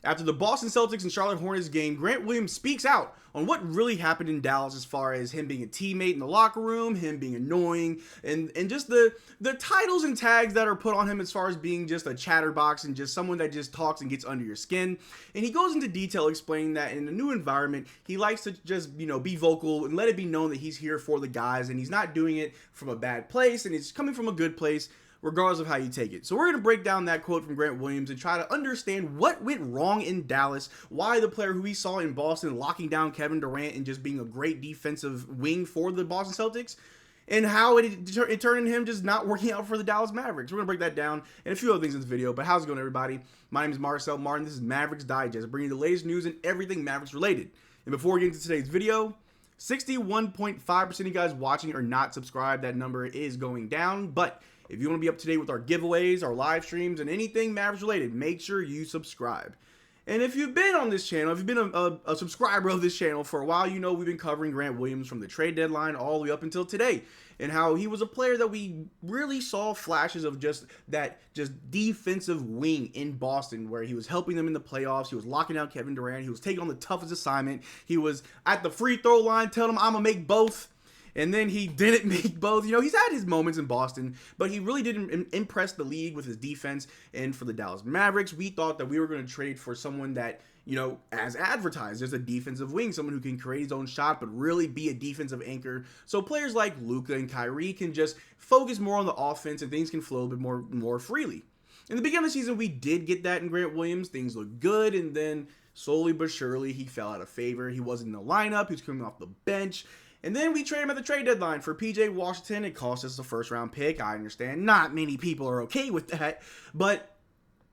After the Boston Celtics and Charlotte Hornets game, Grant Williams speaks out on what really happened in Dallas as far as him being a teammate in the locker room, him being annoying, and just the titles and tags that are put on him as far as being just a chatterbox and just someone that just talks and gets under your skin. And he goes into detail explaining that in a new environment, he likes to just, be vocal and let it be known that he's here for the guys and he's not doing it from a bad place and it's coming from a good place, regardless of how you take it. So we're going to break down that quote from Grant Williams and try to understand what went wrong in Dallas, why the player who we saw in Boston locking down Kevin Durant and just being a great defensive wing for the Boston Celtics, and how it turned into him just not working out for the Dallas Mavericks. We're going to break that down and a few other things in this video. But how's it going, everybody? My name is Marcel Martin. This is Mavs Digest, bringing you the latest news and everything Mavericks related. And before we get into today's video, 61.5% of you guys watching are not subscribed. That number is going down, but if you want to be up to date with our giveaways, our live streams, and anything Mavericks related, make sure you subscribe. And if you've been on this channel, if you've been a subscriber of this channel for a while, you know we've been covering Grant Williams from the trade deadline all the way up until today, and how he was a player that we really saw flashes of just defensive wing in Boston, where he was helping them in the playoffs. He was locking down Kevin Durant. He was taking on the toughest assignment. He was at the free throw line telling him, I'm going to make both. And then he didn't make both. He's had his moments in Boston, but he really didn't impress the league with his defense. And for the Dallas Mavericks, we thought that we were going to trade for someone that, as advertised, there's a defensive wing, someone who can create his own shot, but really be a defensive anchor. So players like Luka and Kyrie can just focus more on the offense and things can flow a bit more freely. In the beginning of the season, we did get that in Grant Williams. Things looked good, and then slowly but surely, he fell out of favor. He wasn't in the lineup. He was coming off the bench. And then we traded him at the trade deadline for PJ Washington. It cost us a first-round pick. I understand not many people are okay with that, but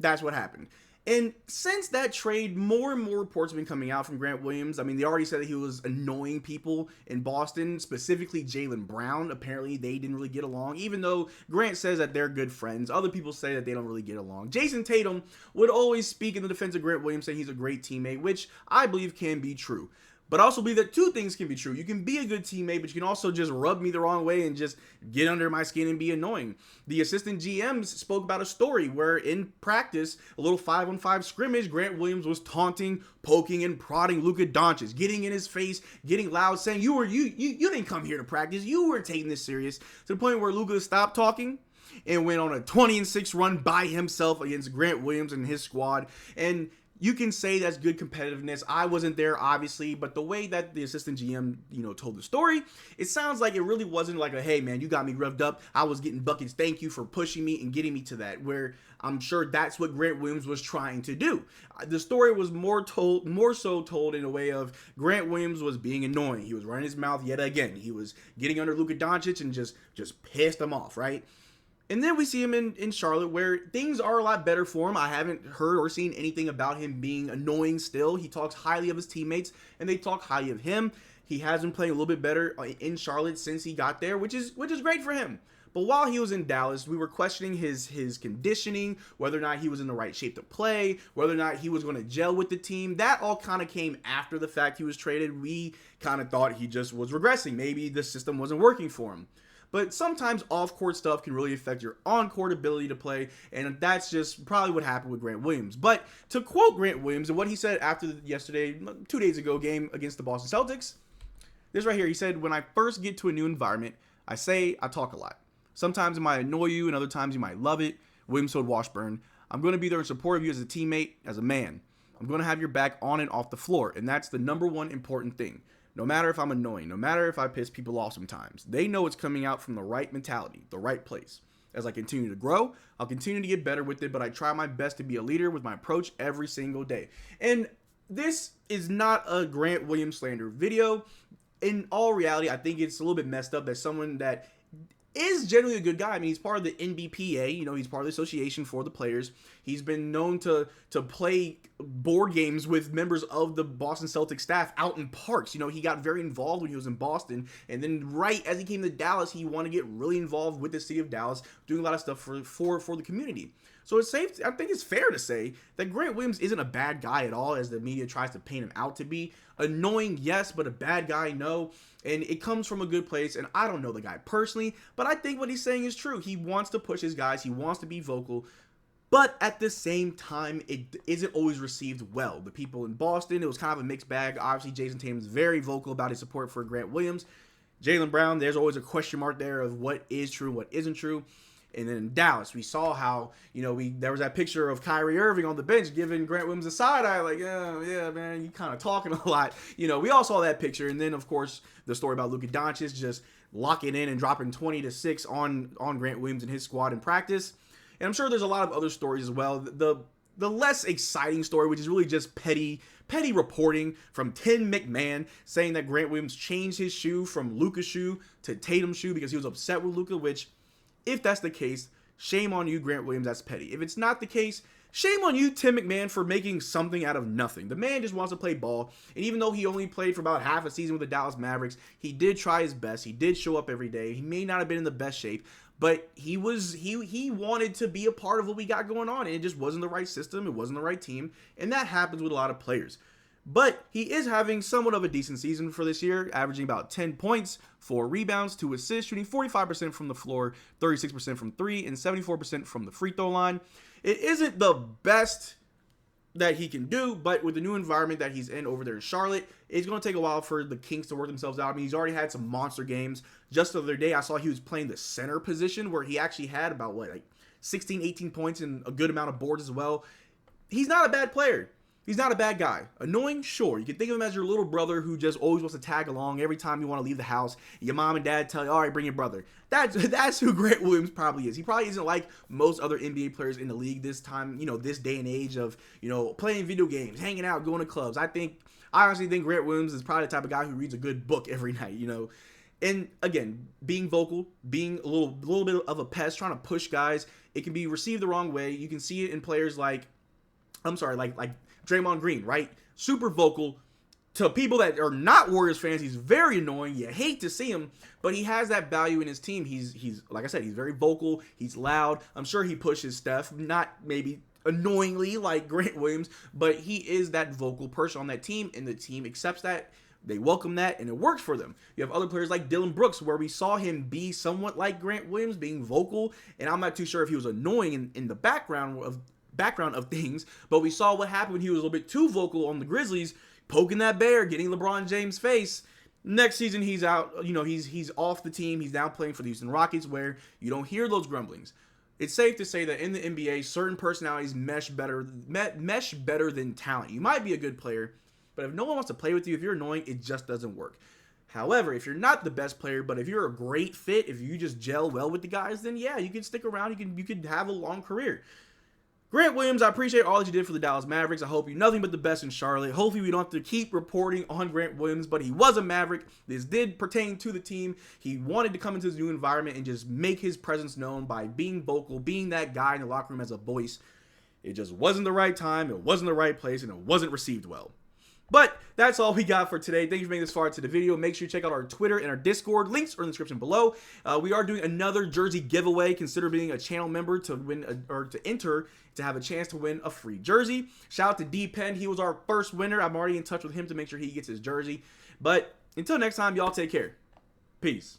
that's what happened. And since that trade, more and more reports have been coming out from Grant Williams. I mean, they already said that he was annoying people in Boston, specifically Jaylen Brown. Apparently, they didn't really get along, even though Grant says that they're good friends. Other people say that they don't really get along. Jason Tatum would always speak in the defense of Grant Williams, saying he's a great teammate, which I believe can be true. But I also believe that two things can be true. You can be a good teammate, but you can also just rub me the wrong way and just get under my skin and be annoying. The assistant GMs spoke about a story where in practice, a little 5-on-5 scrimmage, Grant Williams was taunting, poking, and prodding Luka Doncic, getting in his face, getting loud, saying, you didn't come here to practice. You weren't taking this serious. To the point where Luka stopped talking and went on a 20-6 run by himself against Grant Williams and his squad. And you can say that's good competitiveness. I wasn't there, obviously, but the way that the assistant GM, told the story, it sounds like it really wasn't like a, hey, man, you got me revved up. I was getting buckets. Thank you for pushing me and getting me to that, where I'm sure that's what Grant Williams was trying to do. The story was more so told in a way of Grant Williams was being annoying. He was running his mouth yet again. He was getting under Luka Doncic and just pissed him off, right? And then we see him in Charlotte, where things are a lot better for him. I haven't heard or seen anything about him being annoying still. He talks highly of his teammates, and they talk highly of him. He has been playing a little bit better in Charlotte since he got there, which is great for him. But while he was in Dallas, we were questioning his conditioning, whether or not he was in the right shape to play, whether or not he was going to gel with the team. That all kind of came after the fact he was traded. We kind of thought he just was regressing. Maybe the system wasn't working for him. But sometimes off-court stuff can really affect your on-court ability to play, and that's just probably what happened with Grant Williams. But to quote Grant Williams and what he said after yesterday, 2 days ago, game against the Boston Celtics, this right here, he said, when I first get to a new environment, I talk a lot. Sometimes it might annoy you, and other times you might love it. Williams told Washburn, I'm going to be there in support of you as a teammate, as a man. I'm going to have your back on and off the floor, and that's the number one important thing. No matter if I'm annoying, no matter if I piss people off sometimes, they know it's coming out from the right mentality, the right place. As I continue to grow, I'll continue to get better with it, but I try my best to be a leader with my approach every single day. And this is not a Grant Williams slander video. In all reality, I think it's a little bit messed up that someone that is generally a good guy. I mean, he's part of the NBPA, he's part of the association for the players. He's been known to play board games with members of the Boston Celtics staff out in parks. He got very involved when he was in Boston, and then right as he came to Dallas, he wanted to get really involved with the city of Dallas, doing a lot of stuff for the community. So it's safe. I think it's fair to say that Grant Williams isn't a bad guy at all, as the media tries to paint him out to be. Annoying, yes, but a bad guy, no. And it comes from a good place, and I don't know the guy personally, but I think what he's saying is true. He wants to push his guys. He wants to be vocal. But at the same time, it isn't always received well. The people in Boston, it was kind of a mixed bag. Obviously, Jason Tatum's very vocal about his support for Grant Williams. Jaylen Brown, there's always a question mark there of what is true, what isn't true. And then in Dallas, we saw how, there was that picture of Kyrie Irving on the bench giving Grant Williams a side eye, like, yeah, man, you kind of talking a lot. We all saw that picture. And then, of course, the story about Luka Doncic just locking in and dropping 20-6 on Grant Williams and his squad in practice. And I'm sure there's a lot of other stories as well. The less exciting story, which is really just petty reporting from Tim McMahon saying that Grant Williams changed his shoe from Luka's shoe to Tatum's shoe because he was upset with Luka, which, if that's the case, shame on you, Grant Williams, that's petty. If it's not the case, shame on you, Tim McMahon, for making something out of nothing. The man just wants to play ball, and even though he only played for about half a season with the Dallas Mavericks, he did try his best. He did show up every day. He may not have been in the best shape, but he wanted to be a part of what we got going on, and it just wasn't the right system. It wasn't the right team, and that happens with a lot of players. But he is having somewhat of a decent season for this year, averaging about 10 points, 4 rebounds, 2 assists, shooting 45% from the floor, 36% from 3, and 74% from the free throw line. It isn't the best that he can do, but with the new environment that he's in over there in Charlotte, it's going to take a while for the Kings to work themselves out. I mean, he's already had some monster games. Just the other day, I saw he was playing the center position where he actually had about, 16, 18 points and a good amount of boards as well. He's not a bad player. He's not a bad guy. Annoying? Sure. You can think of him as your little brother who just always wants to tag along every time you want to leave the house. Your mom and dad tell you, all right, bring your brother. That's who Grant Williams probably is. He probably isn't like most other NBA players in the league this time, this day and age of, playing video games, hanging out, going to clubs. I honestly think Grant Williams is probably the type of guy who reads a good book every night, And again, being vocal, being a little bit of a pest, trying to push guys, it can be received the wrong way. You can see it in players like Draymond Green, right? Super vocal. To people that are not Warriors fans, he's very annoying. You hate to see him, but he has that value in his team. He's like I said, he's very vocal. He's loud. I'm sure he pushes Steph, not maybe annoyingly like Grant Williams, but he is that vocal person on that team, and the team accepts that. They welcome that, and it works for them. You have other players like Dylan Brooks, where we saw him be somewhat like Grant Williams, being vocal, and I'm not too sure if he was annoying in the background of things, but we saw what happened when he was a little bit too vocal on the Grizzlies, poking that bear, getting LeBron James' face. Next season, he's out. He's off the team. He's now playing for the Houston Rockets, where you don't hear those grumblings. It's safe to say that in the NBA, certain personalities mesh better than talent. You might be a good player, but if no one wants to play with you, if you're annoying, it just doesn't work. However, if you're not the best player, but if you're a great fit, if you just gel well with the guys, then yeah, you can stick around. You can have a long career. Grant Williams, I appreciate all that you did for the Dallas Mavericks. I hope you nothing but the best in Charlotte. Hopefully we don't have to keep reporting on Grant Williams, but he was a Maverick. This did pertain to the team. He wanted to come into his new environment and just make his presence known by being vocal, being that guy in the locker room as a voice. It just wasn't the right time, it wasn't the right place, and it wasn't received well. But that's all we got for today. Thank you for making this far into the video. Make sure you check out our Twitter and our Discord. Links are in the description below. We are doing another jersey giveaway. Consider being a channel member to win to have a chance to win a free jersey. Shout out to D-Pen. He was our first winner. I'm already in touch with him to make sure he gets his jersey. But until next time, y'all take care. Peace.